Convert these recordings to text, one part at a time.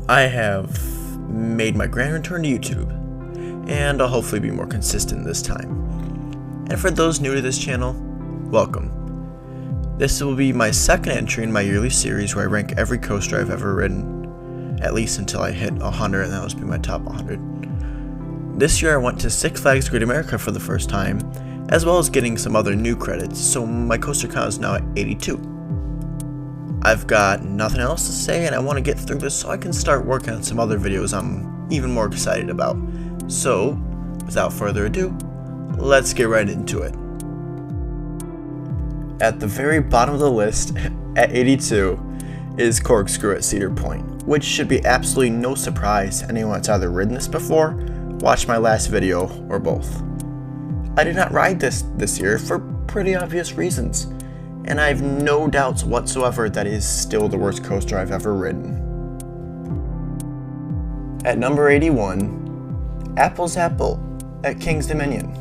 I have made my grand return to YouTube, and I'll hopefully be more consistent this time. And for those new to this channel, welcome. This will be my second entry in my yearly series where I rank every coaster I've ever ridden, at least until I hit 100, and that'll be my top 100. This year I went to Six Flags Great America for the first time, as well as getting some other new credits, so my coaster count is now at 82. I've got nothing else to say, and I want to get through this so I can start working on some other videos I'm even more excited about. So, without further ado, let's get right into it. At the very bottom of the list, at 82, is Corkscrew at Cedar Point, which should be absolutely no surprise to anyone that's either ridden this before, watched my last video, or both. I did not ride this year for pretty obvious reasons, and I have no doubts whatsoever that it is still the worst coaster I've ever ridden. At number 81, Apple's Apple at King's Dominion.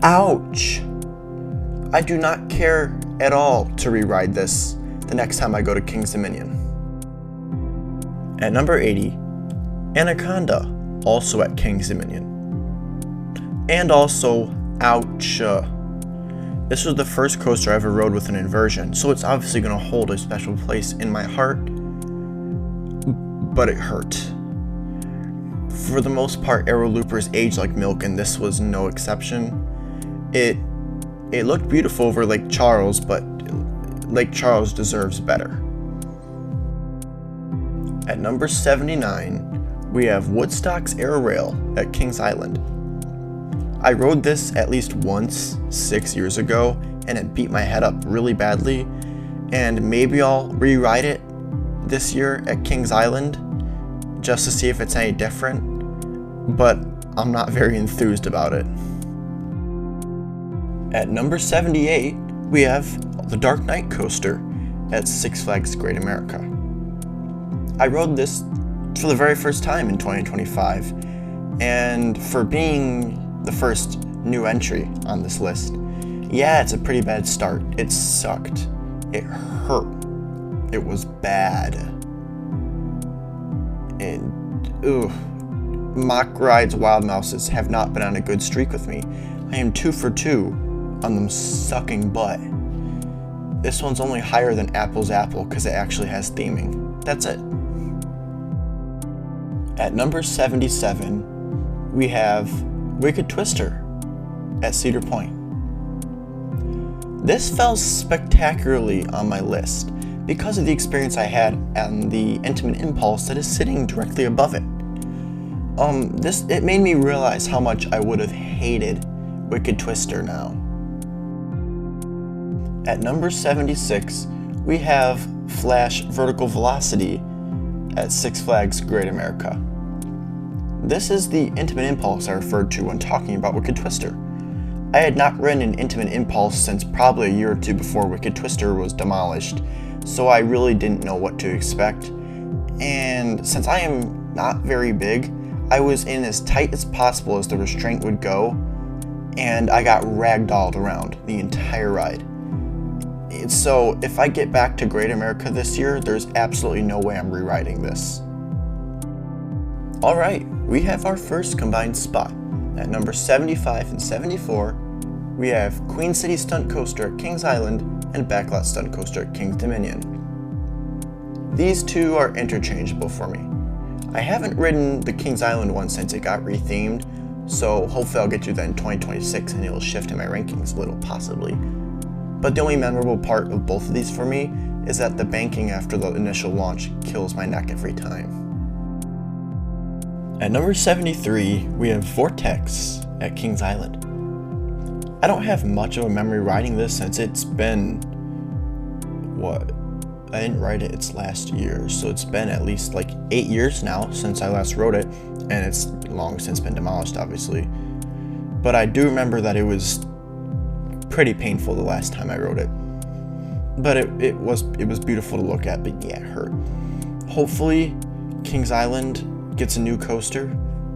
Ouch! I do not care at all to re-ride this the next time I go to King's Dominion. At number 80, Anaconda, also at King's Dominion. And also, ouch. This was the first coaster I ever rode with an inversion, so it's obviously going to hold a special place in my heart, but it hurt. For the most part, aero loopers age like milk, and this was no exception. It looked beautiful over Lake Charles, but Lake Charles deserves better. At number 79, we have Woodstock's Aerorail at Kings Island. I rode this at least once 6 years ago, and it beat my head up really badly, and maybe I'll re-ride it this year at Kings Island just to see if it's any different, but I'm not very enthused about it. At number 78, we have the Dark Knight coaster at Six Flags Great America. I rode this for the very first time in 2025, and for being the first new entry on this list, yeah, it's a pretty bad start. It sucked. It hurt. It was bad. And Mock Ride's Wild Mouses have not been on a good streak with me. I am 2 for 2 on them sucking butt. This one's only higher than Apple's Apple because it actually has theming. That's it. At number 77, we have Wicked Twister at Cedar Point. This fell spectacularly on my list because of the experience I had and the Intimate Impulse that is sitting directly above it. It made me realize how much I would have hated Wicked Twister now. At number 76, we have Flash Vertical Velocity at Six Flags Great America. This is the Intimate Impulse I referred to when talking about Wicked Twister. I had not ridden an Intimate Impulse since probably a year or two before Wicked Twister was demolished, so I really didn't know what to expect. And since I am not very big, I was in as tight as possible as the restraint would go, and I got ragdolled around the entire ride. So if I get back to Great America this year, there's absolutely no way I'm rewriting this. Alright, we have our first combined spot. At number 75 and 74, we have Queen City Stunt Coaster at Kings Island and Backlot Stunt Coaster at Kings Dominion. These two are interchangeable for me. I haven't ridden the Kings Island one since it got rethemed, so hopefully I'll get to that in 2026 and it'll shift in my rankings a little, possibly. But the only memorable part of both of these for me is that the banking after the initial launch kills my neck every time. At number 73, we have Vortex at Kings Island. I don't have much of a memory riding this since it's been, I didn't ride it its last year, so it's been at least like 8 years now since I last rode it, and it's long since been demolished, obviously. But I do remember that it was pretty painful the last time I rode it. But it was beautiful to look at, but yeah, it hurt. Hopefully, Kings Island gets a new coaster,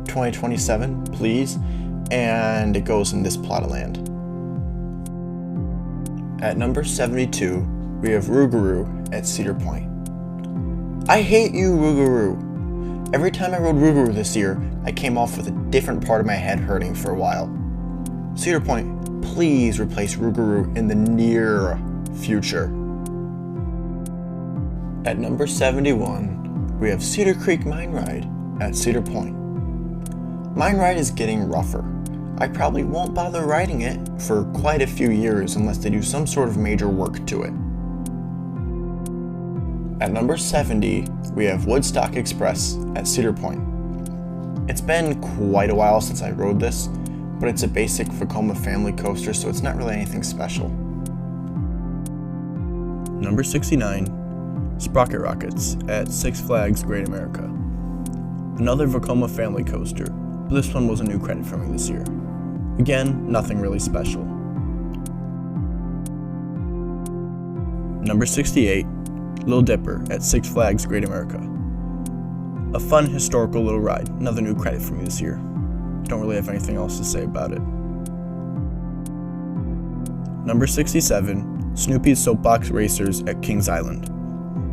2027, please, and it goes in this plot of land. At number 72, we have Rougarou at Cedar Point. I hate you, Rougarou. Every time I rode Rougarou this year, I came off with a different part of my head hurting for a while. Cedar Point, please replace Rougarou in the near future. At number 71, we have Cedar Creek Mine Ride at Cedar Point. Mine Ride is getting rougher. I probably won't bother riding it for quite a few years unless they do some sort of major work to it. At number 70, we have Woodstock Express at Cedar Point. It's been quite a while since I rode this, but it's a basic Vekoma family coaster, so it's not really anything special. Number 69, Sprocket Rockets at Six Flags Great America. Another Vekoma family coaster, but this one was a new credit for me this year. Again, nothing really special. Number 68, Little Dipper at Six Flags Great America. A fun historical little ride, another new credit for me this year. Don't really have anything else to say about it. Number 67, Snoopy's Soapbox Racers at Kings Island.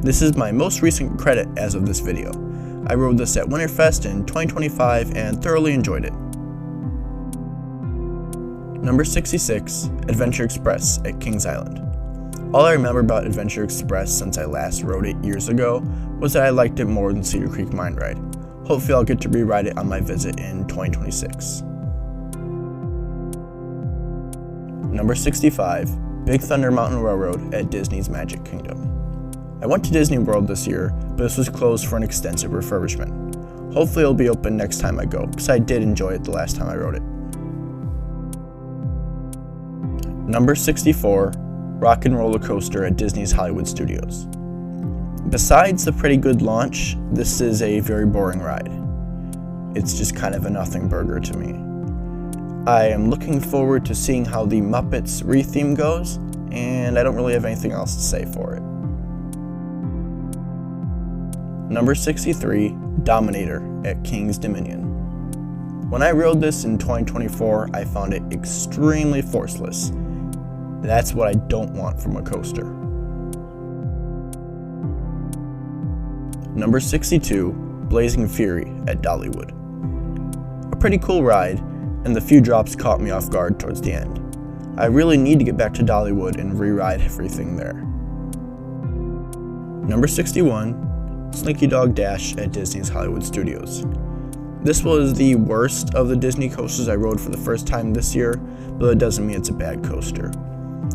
This is my most recent credit as of this video. I rode this at Winterfest in 2025 and thoroughly enjoyed it. Number 66, Adventure Express at Kings Island. All I remember about Adventure Express since I last rode it years ago was that I liked it more than Cedar Creek Mine Ride. Hopefully I'll get to re-ride it on my visit in 2026. Number 65, Big Thunder Mountain Railroad at Disney's Magic Kingdom. I went to Disney World this year, but this was closed for an extensive refurbishment. Hopefully it'll be open next time I go, because I did enjoy it the last time I rode it. Number 64, Rock and Roller Coaster at Disney's Hollywood Studios. Besides the pretty good launch, this is a very boring ride. It's just kind of a nothing burger to me. I am looking forward to seeing how the Muppets re-theme goes, and I don't really have anything else to say for it. Number 63, Dominator at King's Dominion. When I rode this in 2024, I found it extremely forceless. That's what I don't want from a coaster. Number 62, Blazing Fury at Dollywood. A pretty cool ride, and the few drops caught me off guard towards the end. I really need to get back to Dollywood and re-ride everything there. Number 61, Slinky Dog Dash at Disney's Hollywood Studios. This was the worst of the Disney coasters I rode for the first time this year, but that doesn't mean it's a bad coaster.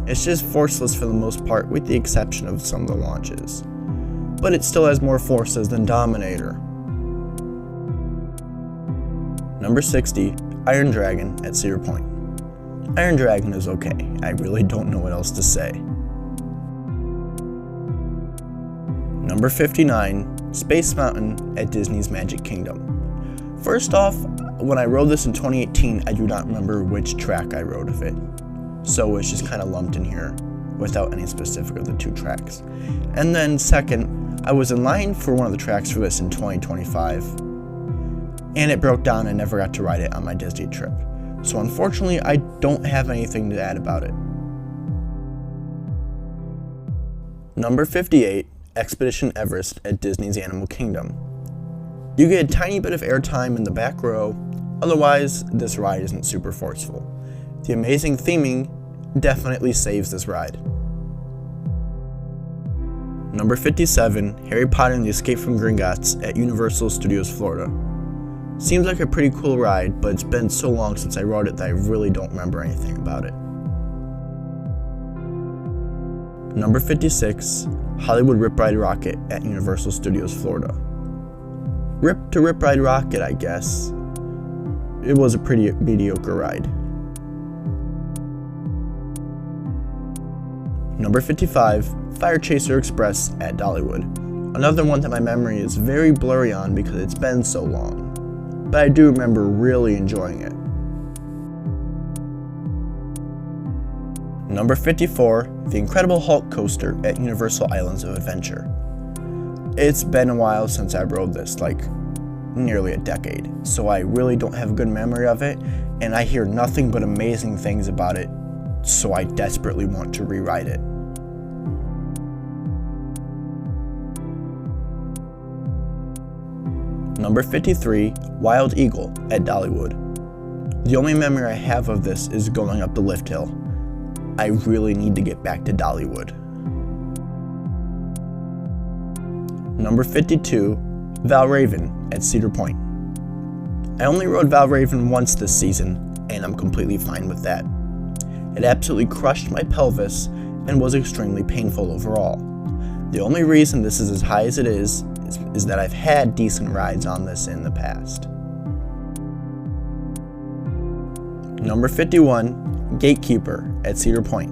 It's just forceless for the most part, with the exception of some of the launches. But it still has more forces than Dominator. Number 60, Iron Dragon at Cedar Point. Iron Dragon is okay. I really don't know what else to say. Number 59, Space Mountain at Disney's Magic Kingdom. First off, when I rode this in 2018, I do not remember which track I rode of it. So it's just kind of lumped in here without any specific of the two tracks. And then second, I was in line for one of the tracks for this in 2025, and it broke down and never got to ride it on my Disney trip. So unfortunately, I don't have anything to add about it. Number 58, Expedition Everest at Disney's Animal Kingdom. You get a tiny bit of airtime in the back row, otherwise this ride isn't super forceful. The amazing theming definitely saves this ride. Number 57, Harry Potter and the Escape from Gringotts at Universal Studios Florida. Seems like a pretty cool ride, but it's been so long since I rode it that I really don't remember anything about it. Number 56, Hollywood Rip Ride Rocket at Universal Studios Florida. Rip to Rip Ride Rocket, I guess. It was a pretty mediocre ride. Number 55, Fire Chaser Express at Dollywood. Another one that my memory is very blurry on because it's been so long, but I do remember really enjoying it. Number 54, The Incredible Hulk Coaster at Universal Islands of Adventure. It's been a while since I rode this, like nearly a decade, so I really don't have a good memory of it, and I hear nothing but amazing things about it, so I desperately want to re-ride it. Number 53, Wild Eagle at Dollywood. The only memory I have of this is going up the lift hill. I really need to get back to Dollywood. Number 52, Valraven at Cedar Point. I only rode Valraven once this season, and I'm completely fine with that. It absolutely crushed my pelvis and was extremely painful overall. The only reason this is as high as it is that I've had decent rides on this in the past. Number 51, Gatekeeper at Cedar Point.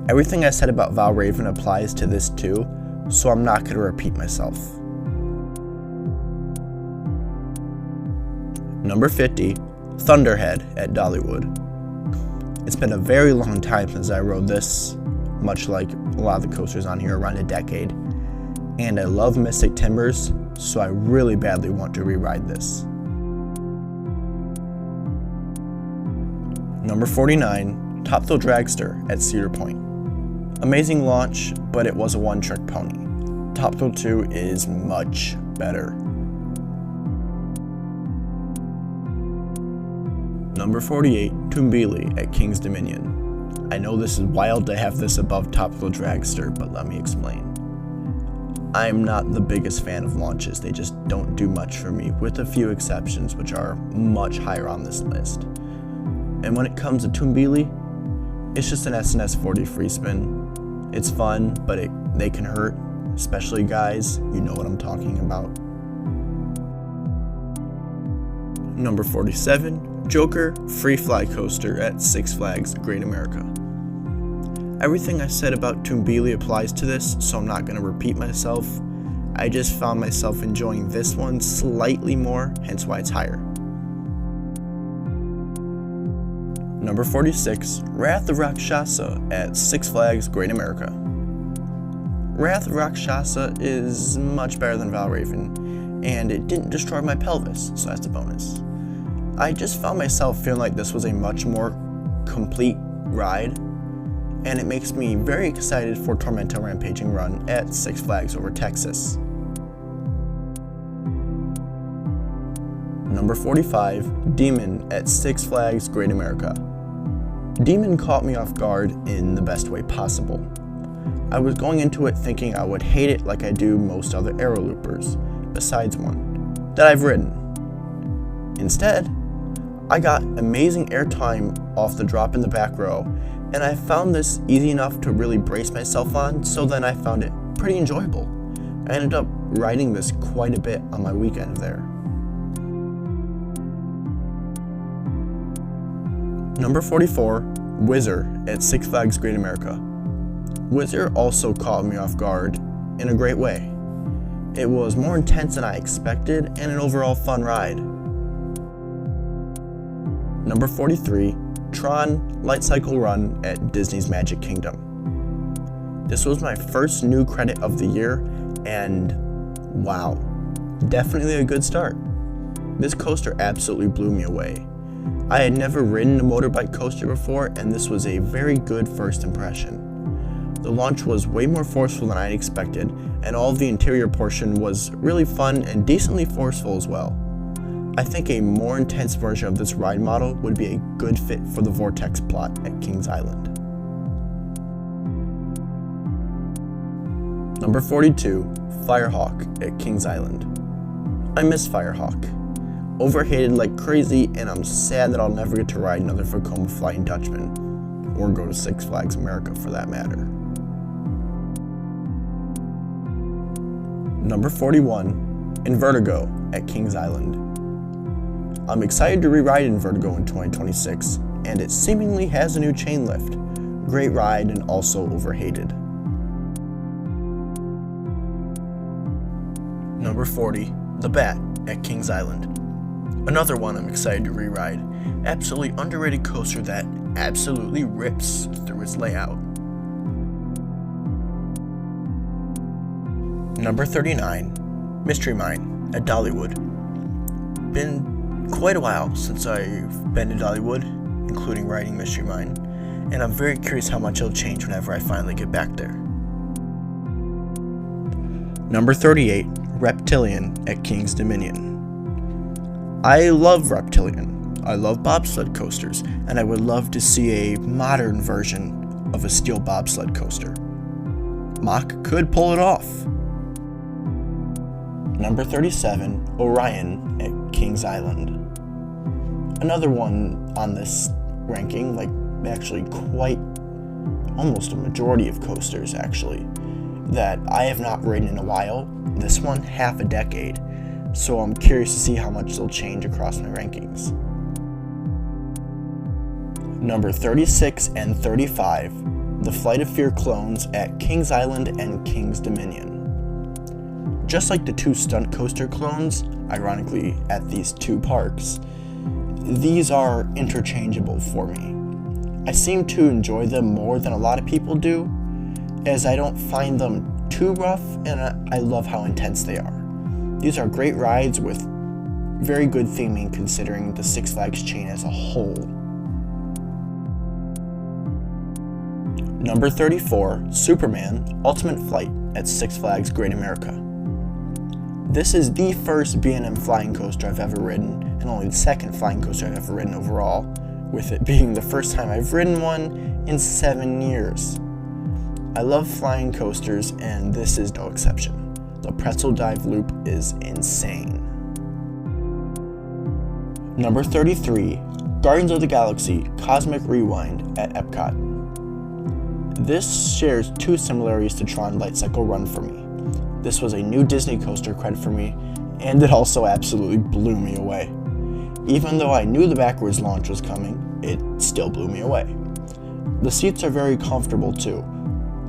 Everything I said about Valraven applies to this too, so I'm not going to repeat myself. Number 50, Thunderhead at Dollywood. It's been a very long time since I rode this, much like a lot of the coasters on here, around a decade, and I love Mystic Timbers, so I really badly want to re-ride this. Number 49, Top Thrill Dragster at Cedar Point. Amazing launch, but it was a one-trick pony. Top Thrill 2 is much better. Number 48, Toombili at King's Dominion. I know this is wild to have this above Top Thrill Dragster, but let me explain. I'm not the biggest fan of launches, they just don't do much for me, with a few exceptions which are much higher on this list. And when it comes to Toombili, it's just an SNS 40 free spin. It's fun, but they can hurt, especially guys, you know what I'm talking about. Number 47, Joker Free Fly Coaster at Six Flags Great America. Everything I said about Toombili applies to this, so I'm not going to repeat myself. I just found myself enjoying this one slightly more, hence why it's higher. Number 46, Wrath of Rakshasa at Six Flags Great America. Wrath of Rakshasa is much better than Valraven, and it didn't destroy my pelvis, so that's a bonus. I just found myself feeling like this was a much more complete ride, and it makes me very excited for Tormento Rampaging Run at Six Flags Over Texas. Number 45, Demon at Six Flags Great America. Demon caught me off guard in the best way possible. I was going into it thinking I would hate it like I do most other aero loopers, besides one, that I've ridden. Instead, I got amazing airtime off the drop in the back row, and I found this easy enough to really brace myself on, so then I found it pretty enjoyable. I ended up riding this quite a bit on my weekend there. Number 44, Whizzer at Six Flags Great America. Whizzer also caught me off guard in a great way. It was more intense than I expected and an overall fun ride. Number 43, Tron Light Cycle Run at Disney's Magic Kingdom. This was my first new credit of the year, and wow, definitely a good start. This coaster absolutely blew me away. I had never ridden a motorbike coaster before, and this was a very good first impression. The launch was way more forceful than I expected, and all of the interior portion was really fun and decently forceful as well. I think a more intense version of this ride model would be a good fit for the Vortex plot at Kings Island. Number 42, Firehawk at Kings Island. I miss Firehawk. Overhated like crazy, and I'm sad that I'll never get to ride another Vekoma Flying Dutchman, or go to Six Flags America for that matter. Number 41, Invertigo at Kings Island. I'm excited to re-ride Invertigo in 2026, and it seemingly has a new chain lift. Great ride and also overhated. Number 40, The Bat at Kings Island. Another one I'm excited to re-ride. Absolutely underrated coaster that absolutely rips through its layout. Number 39, Mystery Mine at Dollywood. Been quite a while since I've been to Dollywood, including riding Mystery Mine, and I'm very curious how much it'll change whenever I finally get back there. Number 38, Reptilian at King's Dominion. I love Reptilian. I love bobsled coasters, and I would love to see a modern version of a steel bobsled coaster. Mach could pull it off. Number 37, Orion at Kings Island. Another one on this ranking, actually quite almost a majority of coasters actually, that I have not ridden in a while. This one, half a decade. So I'm curious to see how much they'll change across my rankings. Number 36 and 35, the Flight of Fear clones at Kings Island and Kings Dominion. Just like the two stunt coaster clones, ironically at these two parks, these are interchangeable for me. I seem to enjoy them more than a lot of people do, as I don't find them too rough, and I love how intense they are. These are great rides with very good theming considering the Six Flags chain as a whole. Number 34, Superman Ultimate Flight at Six Flags Great America. This is the first B&M flying coaster I've ever ridden, and only the second flying coaster I've ever ridden overall, with it being the first time I've ridden one in 7 years. I love flying coasters, and this is no exception. The pretzel dive loop is insane. Number 33, Guardians of the Galaxy Cosmic Rewind at Epcot. This shares two similarities to Tron Light Cycle Run for me. This was a new Disney coaster credit for me, and it also absolutely blew me away. Even though I knew the backwards launch was coming, it still blew me away. The seats are very comfortable too.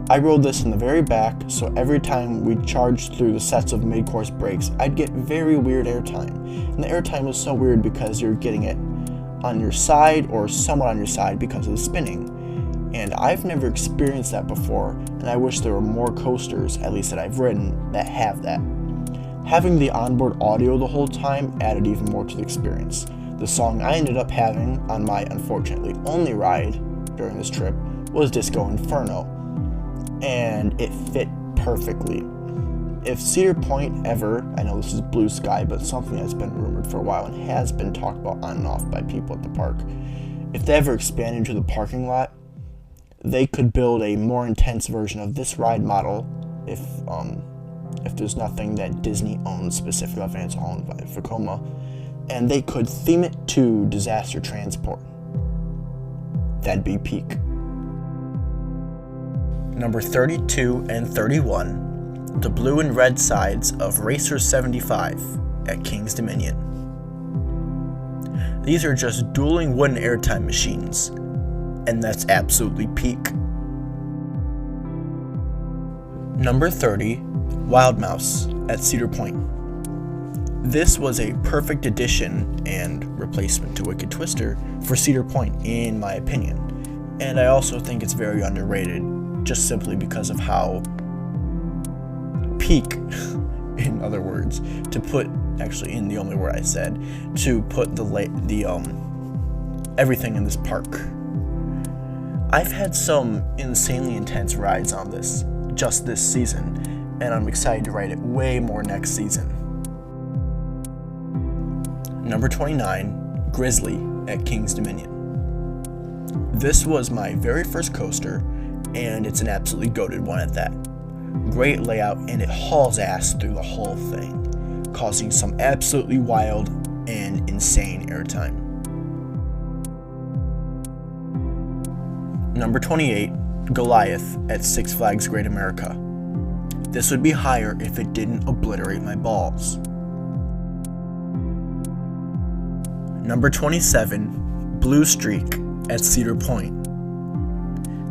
I rode this in the very back, so every time we charged through the sets of mid-course breaks, I'd get very weird airtime. And the airtime was so weird because you're getting it on your side or somewhat on your side because of the spinning. And I've never experienced that before, and I wish there were more coasters, at least that I've ridden, that have that. Having the onboard audio the whole time added even more to the experience. The song I ended up having on my unfortunately only ride during this trip was Disco Inferno, and it fit perfectly. If Cedar Point ever, I know this is blue sky, but something that's been rumored for a while and has been talked about on and off by people at the park, if they ever expand into the parking lot, they could build a more intense version of this ride model if there's nothing that Disney owns specifically, and it's owned by Vekoma, and they could theme it to disaster transport. That'd be peak. Number 32 and 31, the blue and red sides of Racer 75 at King's Dominion. These are just dueling wooden airtime machines, and that's absolutely peak. Number 30, Wild Mouse at Cedar Point. This was a perfect addition and replacement to Wicked Twister for Cedar Point, in my opinion. And I also think it's very underrated, just simply because of how peak, in other words, to put, actually in the only word I said, to put everything in this park. I've had some insanely intense rides on this just this season, and I'm excited to ride it way more next season. Number 29, Grizzly at King's Dominion. This was my very first coaster, and it's an absolutely goated one at that. Great layout, and it hauls ass through the whole thing, causing some absolutely wild and insane airtime. Number 28, Goliath at Six Flags Great America. This would be higher if it didn't obliterate my balls. Number 27, Blue Streak at Cedar Point.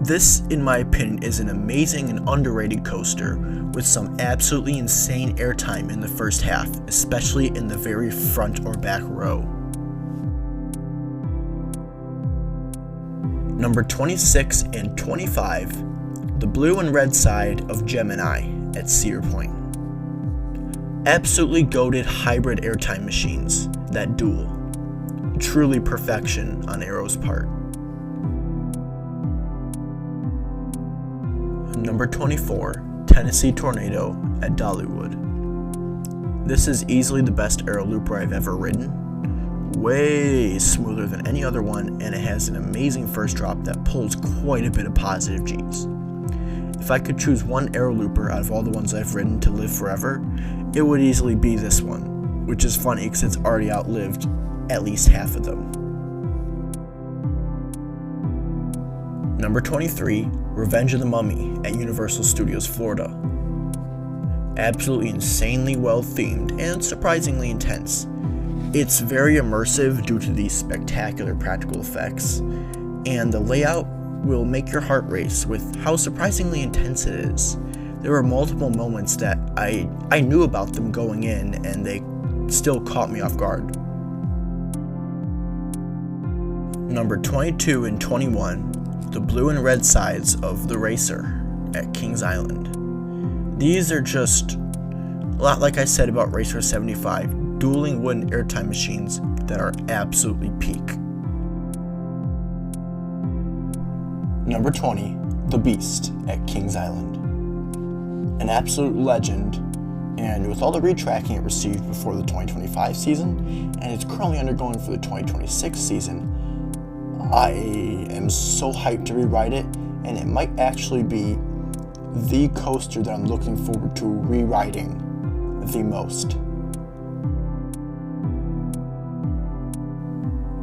This, in my opinion, is an amazing and underrated coaster with some absolutely insane airtime in the first half, especially in the very front or back row. Number 26 and 25, the blue and red side of Gemini at Cedar Point. Absolutely goated hybrid airtime machines that duel. Truly perfection on Arrow's part. Number 24, Tennessee Tornado at Dollywood. This is easily the best aero looper I've ever ridden. Way smoother than any other one, and it has an amazing first drop that pulls quite a bit of positive G's. If I could choose one aero looper out of all the ones I've ridden to live forever, it would easily be this one, which is funny because it's already outlived at least half of them. Number 23, Revenge of the Mummy at Universal Studios Florida. Absolutely insanely well themed and surprisingly intense. It's very immersive due to these spectacular practical effects, and the layout will make your heart race with how surprisingly intense it is. There were multiple moments that I knew about them going in, and they still caught me off guard. Number 22 and 21, the blue and red sides of the Racer at Kings Island. These are just a lot like I said about Racer 75, dueling wooden airtime machines that are absolutely peak. Number 20, the Beast at Kings Island. An absolute legend, and with all the retracking it received before the 2025 season, and it's currently undergoing for the 2026 season, I am so hyped to rewrite it, and it might actually be the coaster that I'm looking forward to rewriting the most.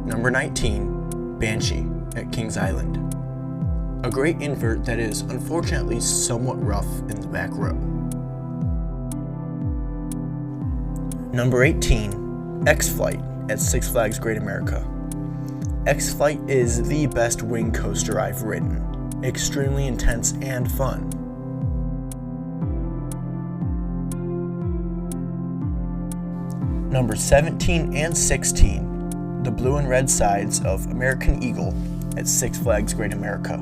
Number 19, Banshee at Kings Island. A great invert that is unfortunately somewhat rough in the back row. Number 18, X-Flight at Six Flags Great America. X-Flight is the best wing coaster I've ridden. Extremely intense and fun. Number 17 and 16, the blue and red sides of American Eagle at Six Flags Great America.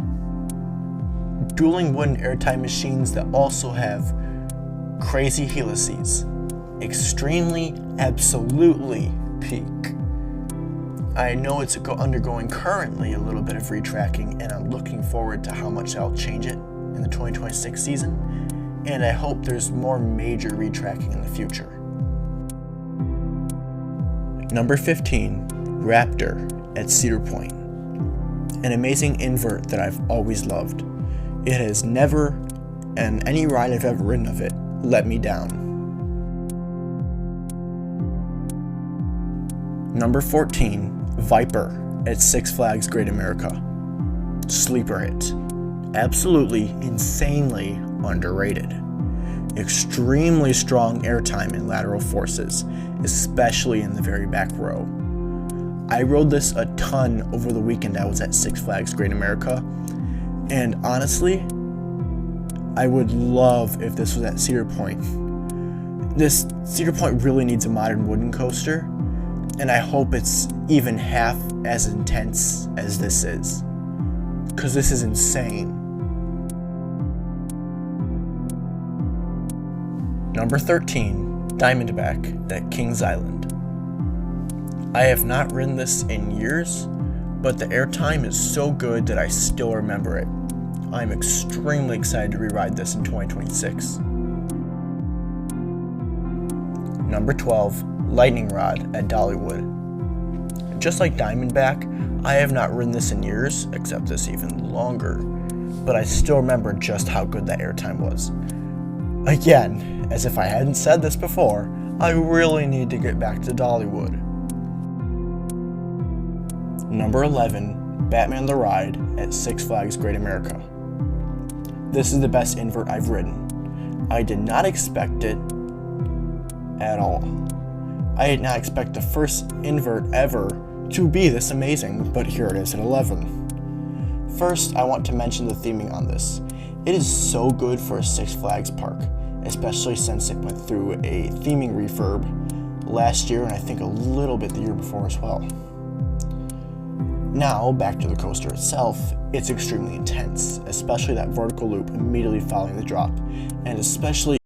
Dueling wooden airtime machines that also have crazy helices. Extremely, absolutely peak. I know it's undergoing currently a little bit of retracking, and I'm looking forward to how much I'll change it in the 2026 season, and I hope there's more major retracking in the future. Number 15, Raptor at Cedar Point. An amazing invert that I've always loved. It has never, and any ride I've ever ridden of it, let me down. Number 14, Viper at Six Flags Great America. Sleeper hit. Absolutely insanely underrated. Extremely strong airtime and lateral forces, especially in the very back row. I rode this a ton over the weekend I was at Six Flags Great America, and honestly, I would love if this was at Cedar Point. This Cedar Point really needs a modern wooden coaster, and I hope it's even half as intense as this is, because this is insane. Number 13, Diamondback at Kings Island. I have not ridden this in years, but the airtime is so good that I still remember it. I'm extremely excited to reride this in 2026. Number 12, Lightning Rod at Dollywood. Just like Diamondback, I have not ridden this in years, except this even longer, but I still remember just how good that airtime was. Again, as if I hadn't said this before, I really need to get back to Dollywood. Number 11, Batman the Ride at Six Flags Great America. This is the best invert I've ridden. I did not expect it at all. I did not expect the first invert ever to be this amazing, but here it is at 11. First, I want to mention the theming on this. It is so good for a Six Flags park, especially since it went through a theming refurb last year and I think a little bit the year before as well. Now, back to the coaster itself, it's extremely intense, especially that vertical loop immediately following the drop, and especially